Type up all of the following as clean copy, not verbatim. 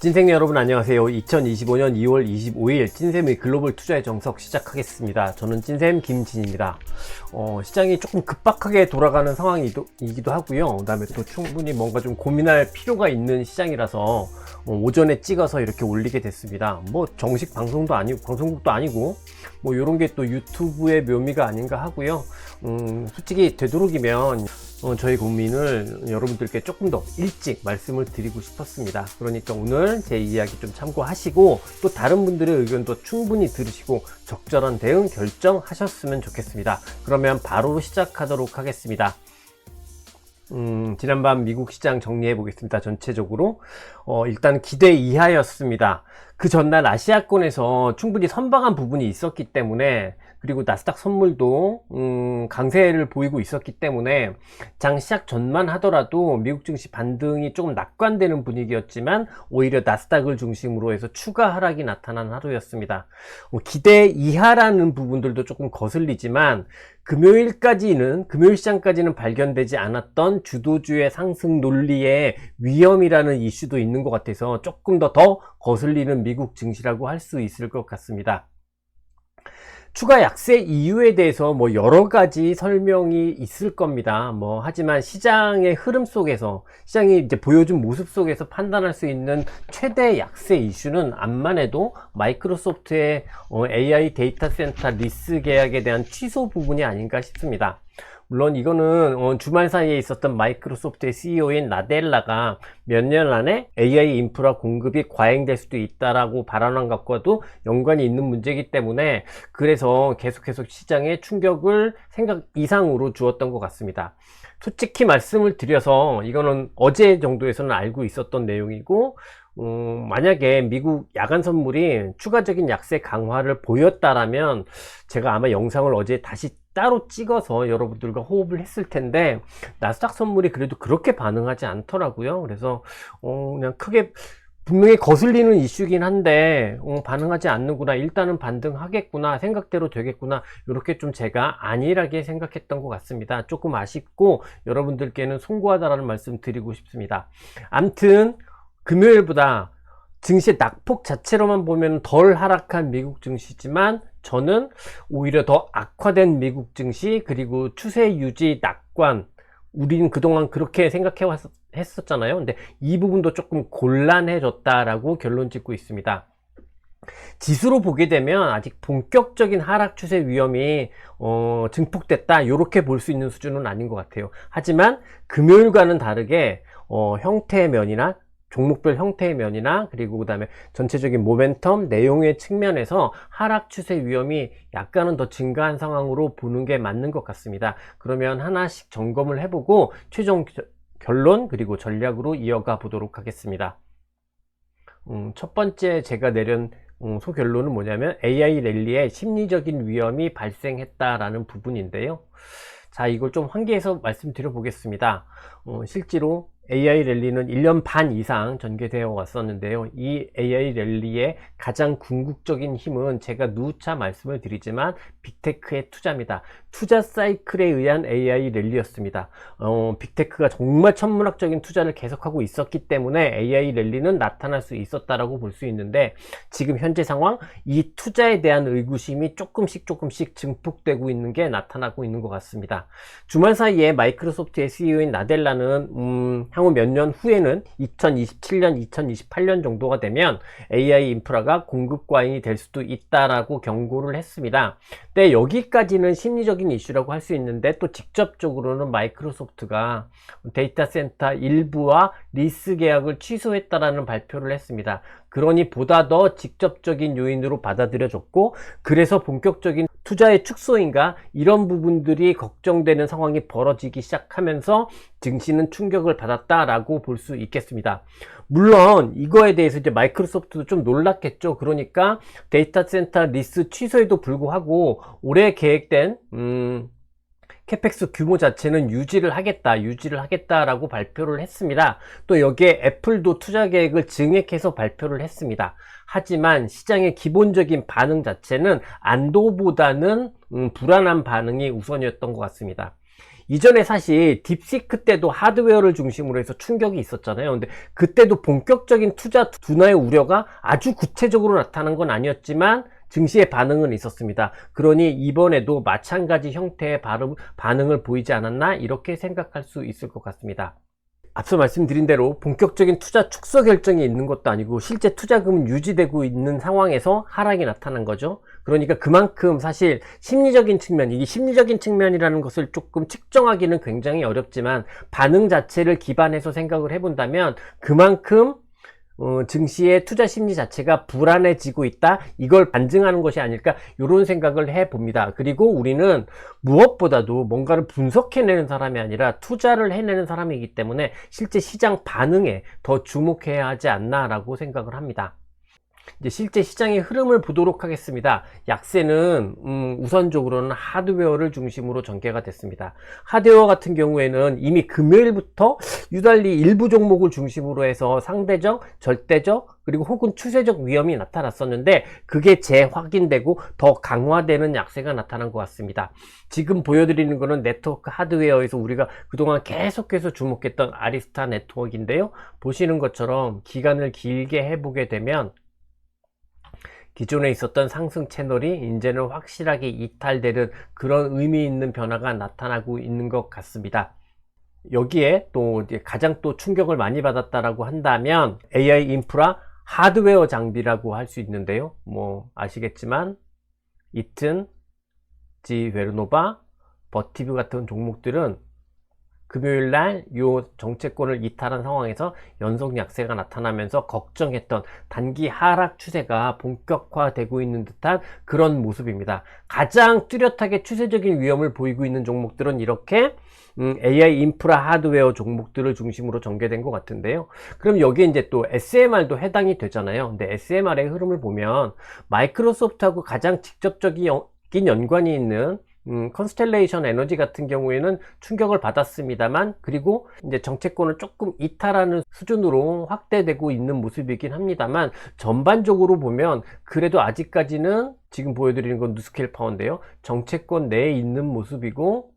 찐생 여러분 안녕하세요. 2025년 2월 25일 찐쌤의 글로벌 투자의 정석 시작하겠습니다. 저는 찐쌤 김진입니다. 시장이 조금 급박하게 돌아가는 상황이기도 하고요. 그 다음에 또 충분히 뭔가 좀 고민할 필요가 있는 시장이라서 오전에 찍어서 이렇게 올리게 됐습니다. 뭐 정식 방송도 아니고 방송국도 아니고 뭐 이런 게 또 유튜브의 묘미가 아닌가 하고요. 솔직히 되도록이면 저희 고민을 여러분들께 조금 더 일찍 말씀을 드리고 싶었습니다. 그러니까 오늘 제 이야기 좀 참고하시고 또 다른 분들의 의견도 충분히 들으시고 적절한 대응 결정하셨으면 좋겠습니다. 그러면 바로 시작하도록 하겠습니다. 지난밤 미국 시장 정리해 보겠습니다. 전체적으로 일단 기대 이하였습니다. 그 전날 아시아권에서 충분히 선방한 부분이 있었기 때문에, 그리고 나스닥 선물도 강세를 보이고 있었기 때문에 장 시작 전만 하더라도 미국 증시 반등이 조금 낙관되는 분위기였지만 오히려 나스닥을 중심으로 해서 추가 하락이 나타난 하루였습니다. 기대 이하라는 부분들도 조금 거슬리지만 금요일 시장까지는 발견되지 않았던 주도주의 상승 논리의 위험이라는 이슈도 있는 것 같아서 조금 더 거슬리는 미국 증시라고 할 수 있을 것 같습니다. 추가 약세 이유에 대해서 뭐 여러 가지 설명이 있을 겁니다. 하지만 시장의 흐름 속에서, 시장이 이제 보여준 모습 속에서 판단할 수 있는 최대 약세 이슈는 암만 해도 마이크로소프트의 AI 데이터 센터 리스 계약에 대한 취소 부분이 아닌가 싶습니다. 물론 이거는 주말 사이에 있었던 마이크로소프트의 CEO인 나델라가 몇 년 안에 AI 인프라 공급이 과잉될 수도 있다라고 발언한 것과도 연관이 있는 문제이기 때문에, 그래서 계속해서 시장에 충격을 생각 이상으로 주었던 것 같습니다. 솔직히 말씀을 드려서 이거는 어제 정도에서는 알고 있었던 내용이고, 만약에 미국 야간 선물이 추가적인 약세 강화를 보였다라면 제가 아마 영상을 어제 다시 따로 찍어서 여러분들과 호흡을 했을 텐데, 나스닥 선물이 그래도 그렇게 반응하지 않더라고요. 그래서 그냥 크게, 분명히 거슬리는 이슈긴 한데 반응하지 않는구나, 일단은 반등하겠구나, 생각대로 되겠구나, 이렇게 좀 제가 안일하게 생각했던 것 같습니다. 조금 아쉽고 여러분들께는 송구하다라는 말씀 드리고 싶습니다. 암튼 금요일보다 증시의 낙폭 자체로만 보면 덜 하락한 미국 증시지만, 저는 오히려 더 악화된 미국 증시, 그리고 추세 유지 낙관, 우리는 그동안 그렇게 생각해 했었잖아요. 근데 이 부분도 조금 곤란해졌다라고 결론 짓고 있습니다. 지수로 보게 되면 아직 본격적인 하락 추세 위험이 증폭됐다, 이렇게 볼 수 있는 수준은 아닌 것 같아요. 하지만 금요일과는 다르게 형태의 면이나 종목별 형태의 면이나, 그리고 그 다음에 전체적인 모멘텀 내용의 측면에서 하락 추세 위험이 약간은 더 증가한 상황으로 보는 게 맞는 것 같습니다. 그러면 하나씩 점검을 해보고 최종 결론 그리고 전략으로 이어가 보도록 하겠습니다. 첫 번째 제가 내린 소결론은 뭐냐면 AI 랠리에 심리적인 위험이 발생했다라는 부분인데요. 자, 이걸 좀 환기해서 말씀드려 보겠습니다. 실제로 AI 랠리는 1년 반 이상 전개되어 왔었는데요. 이 AI 랠리의 가장 궁극적인 힘은 제가 누차 말씀을 드리지만 빅테크의 투자입니다. 투자 사이클에 의한 AI 랠리였습니다. 빅테크가 정말 천문학적인 투자를 계속하고 있었기 때문에 AI 랠리는 나타날 수 있었다라고 볼 수 있는데, 지금 현재 상황, 이 투자에 대한 의구심이 조금씩 증폭되고 있는 게 나타나고 있는 것 같습니다. 주말 사이에 마이크로소프트의 CEO인 나델라는 향후 몇 년 후에는 2027년, 2028년 정도가 되면 AI 인프라가 공급 과잉이 될 수도 있다라고 경고를 했습니다. 근데 여기까지는 심리적인 이슈라고 할 수 있는데, 또 직접적으로는 마이크로소프트가 데이터 센터 일부와 리스 계약을 취소했다라는 발표를 했습니다. 그러니 보다 더 직접적인 요인으로 받아들여졌고, 그래서 본격적인 투자의 축소인가, 이런 부분들이 걱정되는 상황이 벌어지기 시작하면서 증시는 충격을 받았다라고 볼 수 있겠습니다. 물론 이거에 대해서 이제 마이크로소프트도 좀 놀랐겠죠. 그러니까 데이터 센터 리스 취소에도 불구하고 올해 계획된 캐펙스 규모 자체는 유지를 하겠다라고 발표를 했습니다. 또 여기에 애플도 투자 계획을 증액해서 발표를 했습니다. 하지만 시장의 기본적인 반응 자체는 안도보다는 불안한 반응이 우선이었던 것 같습니다. 이전에 사실 딥시크 때도 하드웨어를 중심으로 해서 충격이 있었잖아요. 근데 그때도 본격적인 투자 둔화의 우려가 아주 구체적으로 나타난 건 아니었지만 증시의 반응은 있었습니다. 그러니 이번에도 마찬가지 형태의 반응을 보이지 않았나 이렇게 생각할 수 있을 것 같습니다. 앞서 말씀드린 대로 본격적인 투자 축소 결정이 있는 것도 아니고 실제 투자금은 유지되고 있는 상황에서 하락이 나타난 거죠. 그러니까 그만큼 사실 심리적인 측면, 이게 심리적인 측면이라는 것을 조금 측정하기는 굉장히 어렵지만 반응 자체를 기반해서 생각을 해본다면 그만큼 증시의 투자 심리 자체가 불안해지고 있다, 이걸 반증하는 것이 아닐까, 이런 생각을 해봅니다. 그리고 우리는 무엇보다도 뭔가를 분석해내는 사람이 아니라 투자를 해내는 사람이기 때문에 실제 시장 반응에 더 주목해야 하지 않나 라고 생각을 합니다. 이제 실제 시장의 흐름을 보도록 하겠습니다. 약세는 우선적으로는 하드웨어를 중심으로 전개가 됐습니다. 하드웨어 같은 경우에는 이미 금요일부터 유달리 일부 종목을 중심으로 해서 상대적, 절대적, 그리고 혹은 추세적 위험이 나타났었는데 그게 재확인되고 더 강화되는 약세가 나타난 것 같습니다. 지금 보여드리는 것은 네트워크 하드웨어에서 우리가 그동안 계속해서 주목했던 아리스타 네트워크인데요. 보시는 것처럼 기간을 길게 해보게 되면 기존에 있었던 상승 채널이 이제는 확실하게 이탈되는 그런 의미 있는 변화가 나타나고 있는 것 같습니다. 여기에 또 가장 또 충격을 많이 받았다라고 한다면 AI 인프라 하드웨어 장비라고 할 수 있는데요. 뭐 아시겠지만 이튼, 지베르노바, 버티뷰 같은 종목들은 금요일날 요 정체권을 이탈한 상황에서 연속 약세가 나타나면서 걱정했던 단기 하락 추세가 본격화되고 있는 듯한 그런 모습입니다. 가장 뚜렷하게 추세적인 위험을 보이고 있는 종목들은 이렇게 AI 인프라 하드웨어 종목들을 중심으로 전개된 것 같은데요. 그럼 여기에 이제 또 SMR도 해당이 되잖아요. 근데 SMR의 흐름을 보면 마이크로소프트하고 가장 직접적인 연관이 있는 컨스텔레이션 에너지 같은 경우에는 충격을 받았습니다만 그리고 이제 정체권을 조금 이탈하는 수준으로 확대되고 있는 모습이긴 합니다만 전반적으로 보면 그래도 아직까지는 지금 보여드리는 건 누스케일 파워인데요. 정체권 내에 있는 모습이고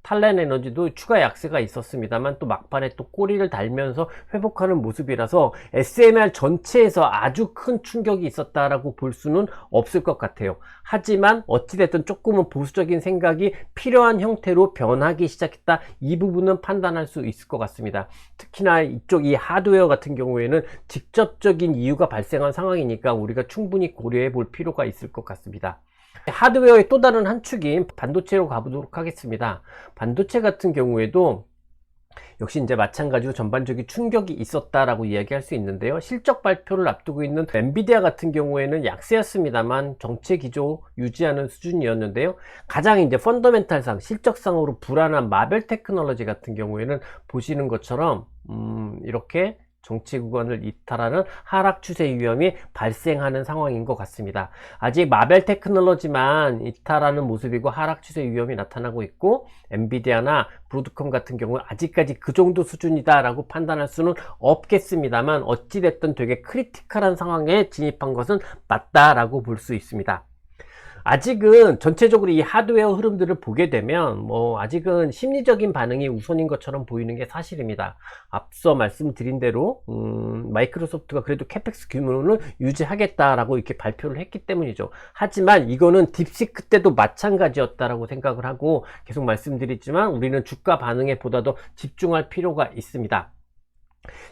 탈렌 에너지도 추가 약세가 있었습니다만 또 막판에 또 꼬리를 달면서 회복하는 모습이라서 SMR 전체에서 아주 큰 충격이 있었다라고 볼 수는 없을 것 같아요. 하지만 어찌됐든 조금은 보수적인 생각이 필요한 형태로 변하기 시작했다, 이 부분은 판단할 수 있을 것 같습니다. 특히나 이쪽 이 하드웨어 같은 경우에는 직접적인 이유가 발생한 상황이니까 우리가 충분히 고려해 볼 필요가 있을 것 같습니다. 하드웨어의 또 다른 한 축인 반도체로 가보도록 하겠습니다. 반도체 같은 경우에도 역시 이제 마찬가지로 전반적인 충격이 있었다라고 이야기할 수 있는데요. 실적 발표를 앞두고 있는 엔비디아 같은 경우에는 약세였습니다만 정체 기조 유지하는 수준이었는데요. 가장 이제 펀더멘탈상 실적상으로 불안한 마벨 테크놀로지 같은 경우에는 보시는 것처럼 이렇게 정체 구간을 이탈하는 하락 추세 위험이 발생하는 상황인 것 같습니다. 아직 마벨 테크놀로지만 이탈하는 모습이고 하락 추세 위험이 나타나고 있고 엔비디아나 브로드컴 같은 경우는 아직까지 그 정도 수준이다 라고 판단할 수는 없겠습니다만 어찌됐든 되게 크리티컬한 상황에 진입한 것은 맞다라고 볼 수 있습니다. 아직은 전체적으로 이 하드웨어 흐름들을 보게 되면 뭐 아직은 심리적인 반응이 우선인 것처럼 보이는 게 사실입니다. 앞서 말씀드린 대로 마이크로소프트가 그래도 캐펙스 규모는 유지하겠다라고 이렇게 발표를 했기 때문이죠. 하지만 이거는 딥시크 때도 마찬가지였다라고 생각을 하고 계속 말씀드리지만 우리는 주가 반응에 보다 더 집중할 필요가 있습니다.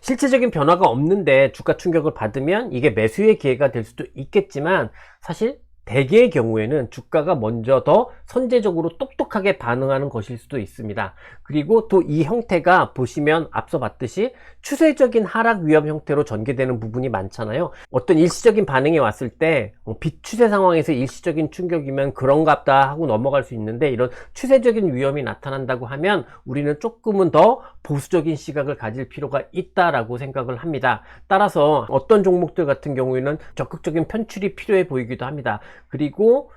실체적인 변화가 없는데 주가 충격을 받으면 이게 매수의 기회가 될 수도 있겠지만 사실 대개의 경우에는 주가가 먼저 더 선제적으로 똑똑하게 반응하는 것일 수도 있습니다. 그리고 또 이 형태가 보시면 앞서 봤듯이 추세적인 하락 위험 형태로 전개되는 부분이 많잖아요. 어떤 일시적인 반응이 왔을 때 비추세 상황에서 일시적인 충격이면 그런갑다 하고 넘어갈 수 있는데 이런 추세적인 위험이 나타난다고 하면 우리는 조금은 더 보수적인 시각을 가질 필요가 있다라고 생각을 합니다. 따라서 어떤 종목들 같은 경우에는 적극적인 편출이 필요해 보이기도 합니다. 그리고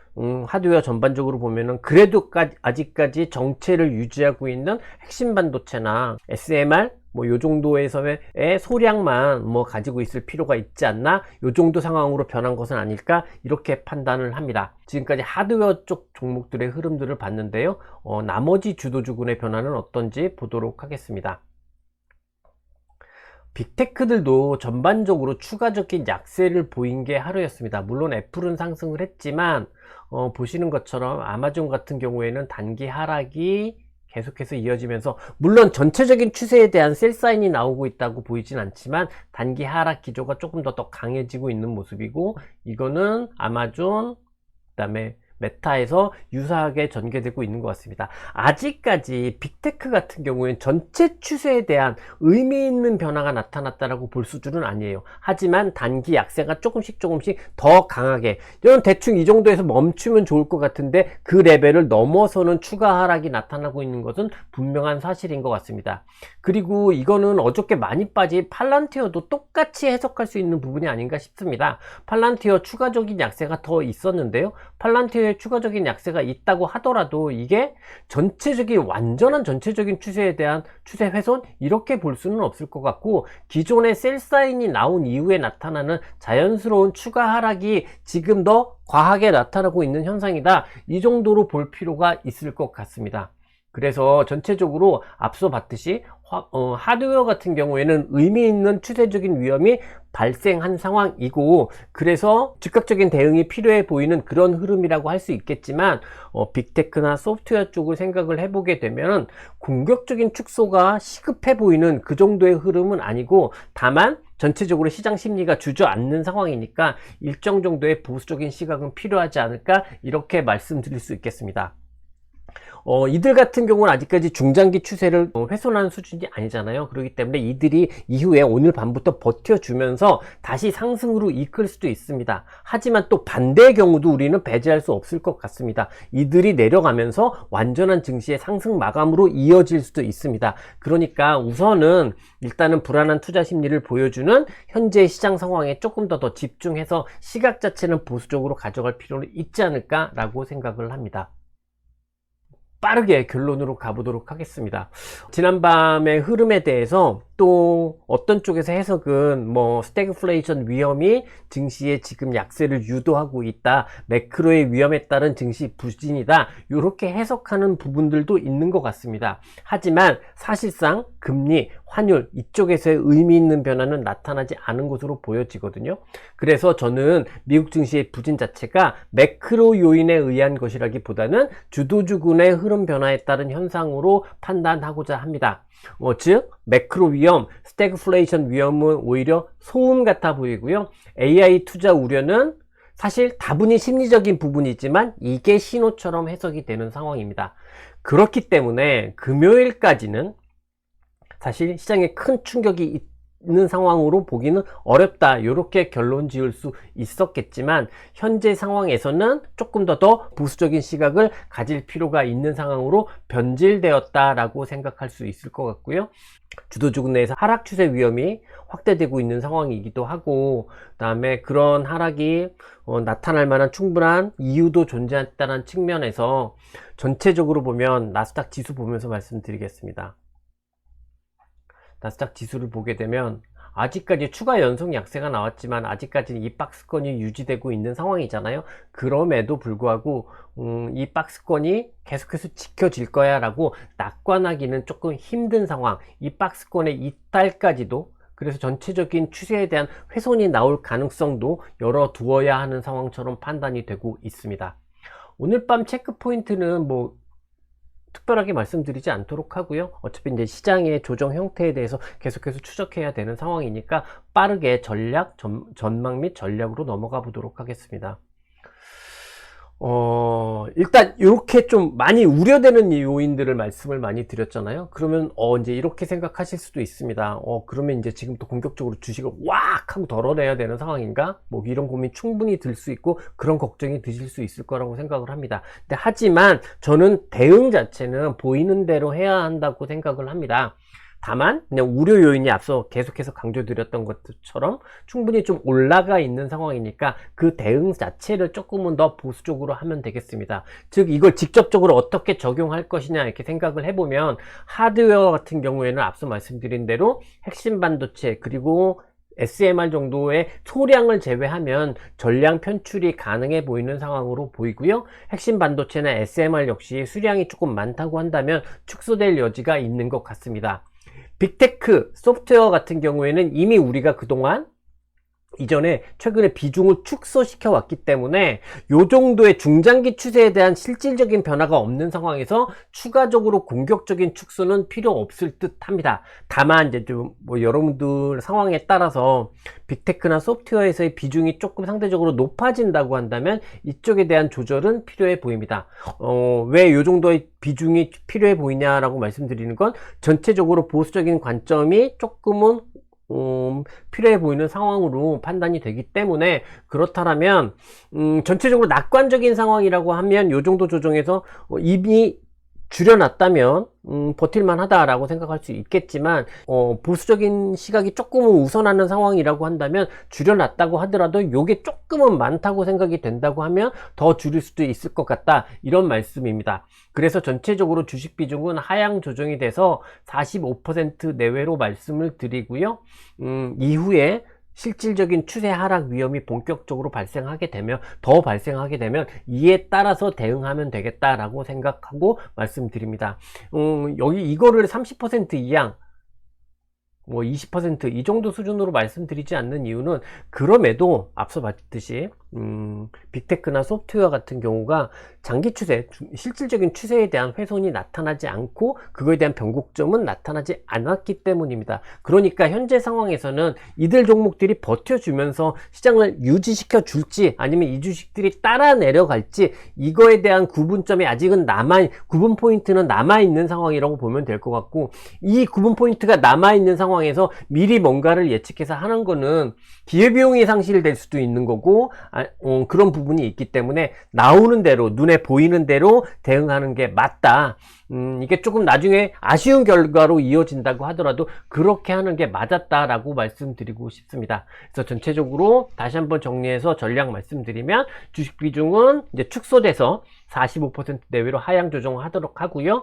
하드웨어 전반적으로 보면은 그래도 아직까지 정체를 유지하고 있는 핵심 반도체나 SMR, 뭐 요 정도에서의 소량만 뭐 가지고 있을 필요가 있지 않나, 요 정도 상황으로 변한 것은 아닐까, 이렇게 판단을 합니다. 지금까지 하드웨어 쪽 종목들의 흐름들을 봤는데요. 나머지 주도주군의 변화는 어떤지 보도록 하겠습니다. 빅테크들도 전반적으로 추가적인 약세를 보인 게 하루였습니다. 물론 애플은 상승을 했지만 보시는 것처럼 아마존 같은 경우에는 단기 하락이 계속해서 이어지면서, 물론 전체적인 추세에 대한 셀 사인이 나오고 있다고 보이진 않지만 단기 하락 기조가 조금 더 강해지고 있는 모습이고, 이거는 아마존 그다음에 메타에서 유사하게 전개되고 있는 것 같습니다. 아직까지 빅테크 같은 경우에는 전체 추세에 대한 의미 있는 변화가 나타났다라고 볼 수준은 아니에요. 하지만 단기 약세가 조금씩 더 강하게, 이건 대충 이 정도에서 멈추면 좋을 것 같은데 그 레벨을 넘어서는 추가 하락이 나타나고 있는 것은 분명한 사실인 것 같습니다. 그리고 이거는 어저께 많이 빠진 팔란티어도 똑같이 해석할 수 있는 부분이 아닌가 싶습니다. 팔란티어 추가적인 약세가 더 있었는데요. 팔란티어의 추가적인 약세가 있다고 하더라도 이게 완전한 전체적인 추세에 대한 추세 훼손, 이렇게 볼 수는 없을 것 같고, 기존의 셀 사인이 나온 이후에 나타나는 자연스러운 추가 하락이 지금 더 과하게 나타나고 있는 현상이다, 이 정도로 볼 필요가 있을 것 같습니다. 그래서 전체적으로 앞서 봤듯이 하드웨어 같은 경우에는 의미 있는 추세적인 위험이 발생한 상황이고, 그래서 즉각적인 대응이 필요해 보이는 그런 흐름이라고 할 수 있겠지만, 빅테크나 소프트웨어 쪽을 생각을 해보게 되면 공격적인 축소가 시급해 보이는 그 정도의 흐름은 아니고, 다만 전체적으로 시장 심리가 주저앉는 상황이니까 일정 정도의 보수적인 시각은 필요하지 않을까, 이렇게 말씀드릴 수 있겠습니다. 이들 같은 경우는 아직까지 중장기 추세를 훼손하는 수준이 아니잖아요. 그렇기 때문에 이들이 이후에 오늘 밤부터 버텨주면서 다시 상승으로 이끌 수도 있습니다. 하지만 또 반대의 경우도 우리는 배제할 수 없을 것 같습니다. 이들이 내려가면서 완전한 증시의 상승 마감으로 이어질 수도 있습니다. 그러니까 우선은 일단은 불안한 투자 심리를 보여주는 현재 시장 상황에 조금 더 집중해서 시각 자체는 보수적으로 가져갈 필요는 있지 않을까라고 생각을 합니다. 빠르게 결론으로 가보도록 하겠습니다. 지난밤의 흐름에 대해서 또 어떤 쪽에서 해석은 스태그플레이션 위험이 증시에 지금 약세를 유도하고 있다, 매크로의 위험에 따른 증시 부진이다, 이렇게 해석하는 부분들도 있는 것 같습니다. 하지만 사실상 금리, 환율 이쪽에서의 의미 있는 변화는 나타나지 않은 것으로 보여지거든요. 그래서 저는 미국 증시의 부진 자체가 매크로 요인에 의한 것이라기보다는 주도주군의 흐름 변화에 따른 현상으로 판단하고자 합니다. 즉 매크로 위험, 스태그플레이션 위험은 오히려 소음 같아 보이고요. AI 투자 우려는 사실 다분히 심리적인 부분이지만 이게 신호처럼 해석이 되는 상황입니다. 그렇기 때문에 금요일까지는 사실 시장에 큰 충격이 있는 상황으로 보기는 어렵다, 이렇게 결론 지을 수 있었겠지만 현재 상황에서는 조금 더 보수적인 시각을 가질 필요가 있는 상황으로 변질되었다라고 생각할 수 있을 것 같고요. 주도주군 내에서 하락 추세 위험이 확대되고 있는 상황이기도 하고, 그 다음에 그런 하락이 나타날 만한 충분한 이유도 존재한다는 측면에서 전체적으로 보면 나스닥 지수 보면서 말씀드리겠습니다. 나스닥 지수를 보게 되면 아직까지 추가 연속 약세가 나왔지만 아직까지는 이 박스권이 유지되고 있는 상황이잖아요. 그럼에도 불구하고 이 박스권이 계속해서 지켜질 거야 라고 낙관하기는 조금 힘든 상황, 이 박스권의 이탈까지도, 그래서 전체적인 추세에 대한 훼손이 나올 가능성도 열어두어야 하는 상황처럼 판단이 되고 있습니다. 오늘 밤 체크 포인트는 특별하게 말씀드리지 않도록 하고요. 어차피 이제 시장의 조정 형태에 대해서 계속해서 추적해야 되는 상황이니까 빠르게 전망 및 전략으로 넘어가 보도록 하겠습니다. 일단 이렇게 좀 많이 우려되는 요인들을 말씀을 많이 드렸잖아요. 그러면 이제 이렇게 생각하실 수도 있습니다. 그러면 이제 지금 또 공격적으로 주식을 왁 하고 덜어내야 되는 상황인가? 이런 고민 충분히 들 수 있고 그런 걱정이 드실 수 있을 거라고 생각을 합니다. 근데 하지만 저는 대응 자체는 보이는 대로 해야 한다고 생각을 합니다. 다만 그냥 우려 요인이 앞서 계속해서 강조드렸던 것처럼 충분히 좀 올라가 있는 상황이니까 그 대응 자체를 조금은 더 보수적으로 하면 되겠습니다. 즉 이걸 직접적으로 어떻게 적용할 것이냐 이렇게 생각을 해보면, 하드웨어 같은 경우에는 앞서 말씀드린 대로 핵심 반도체 그리고 SMR 정도의 소량을 제외하면 전량 편출이 가능해 보이는 상황으로 보이고요. 핵심 반도체나 SMR 역시 수량이 조금 많다고 한다면 축소될 여지가 있는 것 같습니다. 빅테크, 소프트웨어 같은 경우에는 이미 우리가 그동안 이전에 최근에 비중을 축소시켜 왔기 때문에 요 정도의 중장기 추세에 대한 실질적인 변화가 없는 상황에서 추가적으로 공격적인 축소는 필요 없을 듯 합니다. 다만 이제 좀 여러분들 상황에 따라서 빅테크나 소프트웨어에서의 비중이 조금 상대적으로 높아진다고 한다면 이쪽에 대한 조절은 필요해 보입니다. 왜 요 정도의 비중이 필요해 보이냐라고 말씀드리는 건, 전체적으로 보수적인 관점이 조금은 필요해 보이는 상황으로 판단이 되기 때문에, 그렇다면 전체적으로 낙관적인 상황이라고 하면 요 정도 조정에서 이미 줄여놨다면 버틸만 하다라고 생각할 수 있겠지만, 보수적인 시각이 조금은 우선하는 상황이라고 한다면 줄여놨다고 하더라도 요게 조금은 많다고 생각이 된다고 하면 더 줄일 수도 있을 것 같다, 이런 말씀입니다. 그래서 전체적으로 주식 비중은 하향 조정이 돼서 45% 내외로 말씀을 드리고요. 이후에 실질적인 추세 하락 위험이 본격적으로 발생하게 되면, 이에 따라서 대응하면 되겠다라고 생각하고 말씀드립니다. 여기 이거를 30% 이상, 20% 이 정도 수준으로 말씀드리지 않는 이유는, 그럼에도 앞서 봤듯이 빅테크나 소프트웨어 같은 경우가 장기 추세, 실질적인 추세에 대한 훼손이 나타나지 않고 그거에 대한 변곡점은 나타나지 않았기 때문입니다. 그러니까 현재 상황에서는 이들 종목들이 버텨주면서 시장을 유지시켜 줄지 아니면 이 주식들이 따라 내려갈지, 이거에 대한 구분점이 아직은 구분 포인트는 남아있는 상황이라고 보면 될 것 같고, 이 구분 포인트가 남아있는 상황에서 미리 뭔가를 예측해서 하는 거는 기회비용이 상실될 수도 있는 거고, 그런 부분이 있기 때문에 나오는 대로, 눈에 보이는 대로 대응하는 게 맞다. 이게 조금 나중에 아쉬운 결과로 이어진다고 하더라도 그렇게 하는 게 맞았다라고 말씀드리고 싶습니다. 그래서 전체적으로 다시 한번 정리해서 전략 말씀드리면, 주식 비중은 이제 축소돼서 45% 내외로 하향 조정하도록 하고요.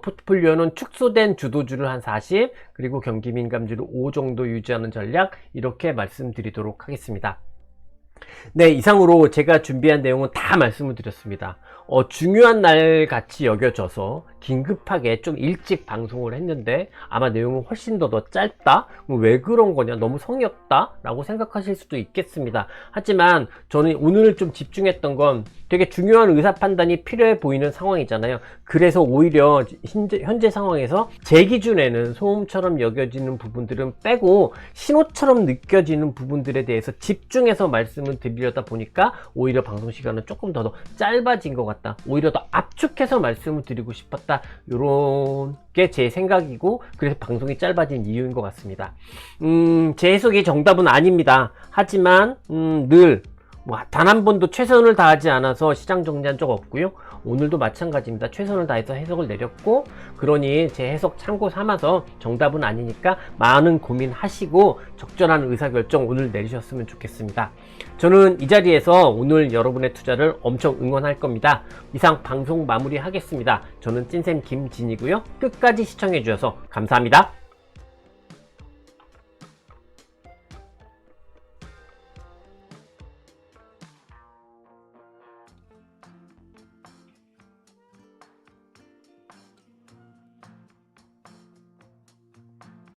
포트폴리오는 축소된 주도주를 한 40, 그리고 경기 민감주를 5 정도 유지하는 전략, 이렇게 말씀드리도록 하겠습니다. 네, 이상으로 제가 준비한 내용은 다 말씀을 드렸습니다. 중요한 날 같이 여겨져서 긴급하게 좀 일찍 방송을 했는데 아마 내용은 훨씬 더 짧다? 왜 그런 거냐, 너무 성의 없다? 라고 생각하실 수도 있겠습니다. 하지만 저는 오늘 좀 집중했던 건 되게 중요한 의사 판단이 필요해 보이는 상황이잖아요. 그래서 오히려 현재 상황에서 제 기준에는 소음처럼 여겨지는 부분들은 빼고 신호처럼 느껴지는 부분들에 대해서 집중해서 말씀을 드리려다 보니까 오히려 방송 시간은 조금 더 짧아진 것 같다, 오히려 더 압축해서 말씀을 드리고 싶었다, 요런 게 제 생각이고, 그래서 방송이 짧아진 이유인 것 같습니다. 제 해석이 정답은 아닙니다. 하지만 늘 단 한 번도 최선을 다하지 않아서 시장 정리한 적 없고요. 오늘도 마찬가지입니다. 최선을 다해서 해석을 내렸고, 그러니 제 해석 참고 삼아서 정답은 아니니까 많은 고민하시고 적절한 의사결정 오늘 내리셨으면 좋겠습니다. 저는 이 자리에서 오늘 여러분의 투자를 엄청 응원할 겁니다. 이상 방송 마무리하겠습니다. 저는 찐쌤 김진이고요. 끝까지 시청해 주셔서 감사합니다.